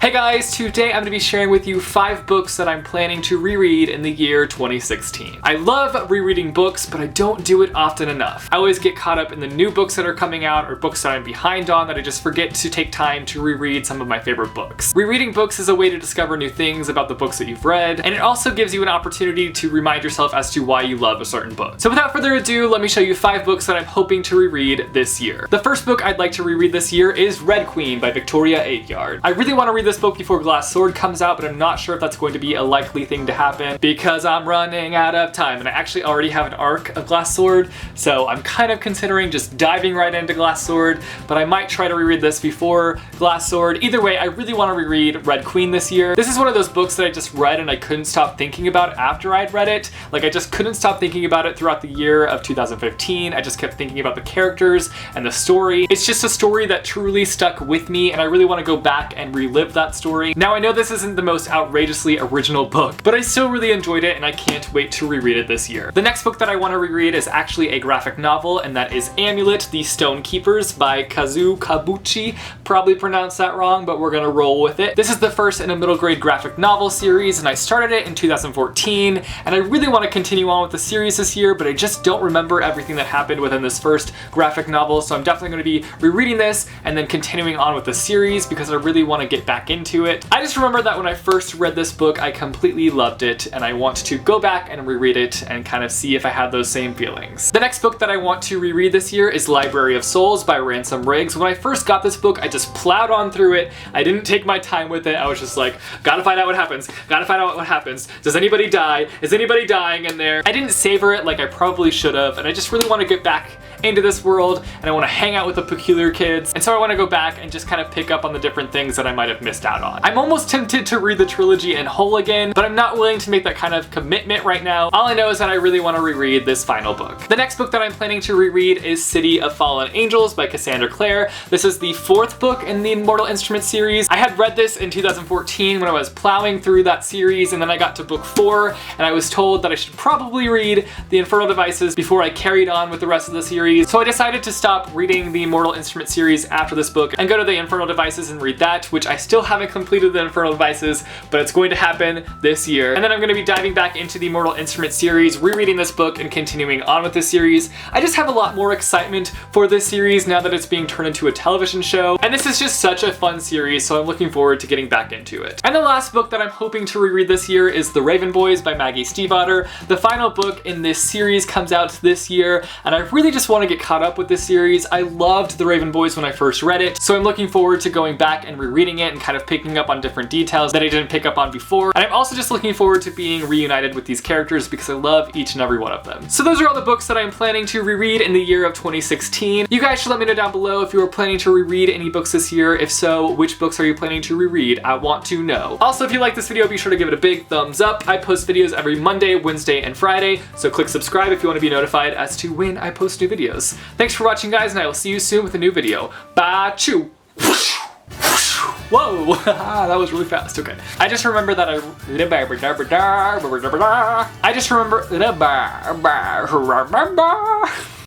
Hey guys, today I'm going to be sharing with you 5 books that I'm planning to reread in the year 2016. I love rereading books, but I don't do it often enough. I always get caught up in the new books that are coming out or books that I'm behind on that I just forget to take time to reread some of my favorite books. Rereading books is a way to discover new things about the books that you've read, and it also gives you an opportunity to remind yourself as to why you love a certain book. So without further ado, let me show you 5 books that I'm hoping to reread this year. The first book I'd like to reread this year is Red Queen by Victoria Aveyard. I really want to read this book before Glass Sword comes out, but I'm not sure if that's going to be a likely thing to happen because I'm running out of time, and I actually already have an arc of Glass Sword, so I'm kind of considering just diving right into Glass Sword, but I might try to reread this before Glass Sword. Either way, I really want to reread Red Queen this year. This is one of those books that I just read and I couldn't stop thinking about after I'd read it. Like, I just couldn't stop thinking about it throughout the year of 2015. I just kept thinking about the characters and the story. It's just a story that truly stuck with me, and I really want to go back and relive that story. Now, I know this isn't the most outrageously original book, but I still really enjoyed it and I can't wait to reread it this year. The next book that I want to reread is actually a graphic novel, and that is Amulet, The Stone Keepers by Kazuo Kabuchi. Probably pronounced that wrong, but we're gonna roll with it. This is the first in a middle grade graphic novel series, and I started it in 2014, and I really want to continue on with the series this year, but I just don't remember everything that happened within this first graphic novel, so I'm definitely going to be rereading this and then continuing on with the series because I really want to get back into it. I just remember that when I first read this book, I completely loved it, and I want to go back and reread it and kind of see if I had those same feelings. The next book that I want to reread this year is Library of Souls by Ransom Riggs. When I first got this book, I just plowed on through it. I didn't take my time with it. I was just like, gotta find out what happens, gotta find out what happens. Does anybody die? Is anybody dying in there? I didn't savor it like I probably should have, and I just really want to get back into this world, and I want to hang out with the peculiar kids, and so I want to go back and just kind of pick up on the different things that I might have missed out on. I'm almost tempted to read the trilogy in whole again, but I'm not willing to make that kind of commitment right now. All I know is that I really want to reread this final book. The next book that I'm planning to reread is City of Fallen Angels by Cassandra Clare. This is the 4th book in the Mortal Instruments series. I had read this in 2014 when I was plowing through that series, and then I got to book 4, and I was told that I should probably read The Infernal Devices before I carried on with the rest of the series. So I decided to stop reading the Mortal Instruments series after this book and go to The Infernal Devices and read that, which I still haven't completed The Infernal Devices, but it's going to happen this year. And then I'm going to be diving back into the Mortal Instruments series, rereading this book and continuing on with this series. I just have a lot more excitement for this series now that it's being turned into a television show, and this is just such a fun series, so I'm looking forward to getting back into it. And the last book that I'm hoping to reread this year is The Raven Boys by Maggie Stiefvater. The final book in this series comes out this year, and I really just want to get caught up with this series. I loved The Raven Boys when I first read it, so I'm looking forward to going back and rereading it and kind of picking up on different details that I didn't pick up on before. And I'm also just looking forward to being reunited with these characters because I love each and every one of them. So those are all the books that I'm planning to reread in the year of 2016. You guys should let me know down below if you are planning to reread any books this year. If so, which books are you planning to reread? I want to know. Also, if you like this video, be sure to give it a big thumbs up. I post videos every Monday, Wednesday, and Friday, so click subscribe if you want to be notified as to when I post new videos. Thanks for watching, guys, and I will see you soon with a new video. Bye, choo. Whoa, that was really fast. Okay. I just remember that I just remember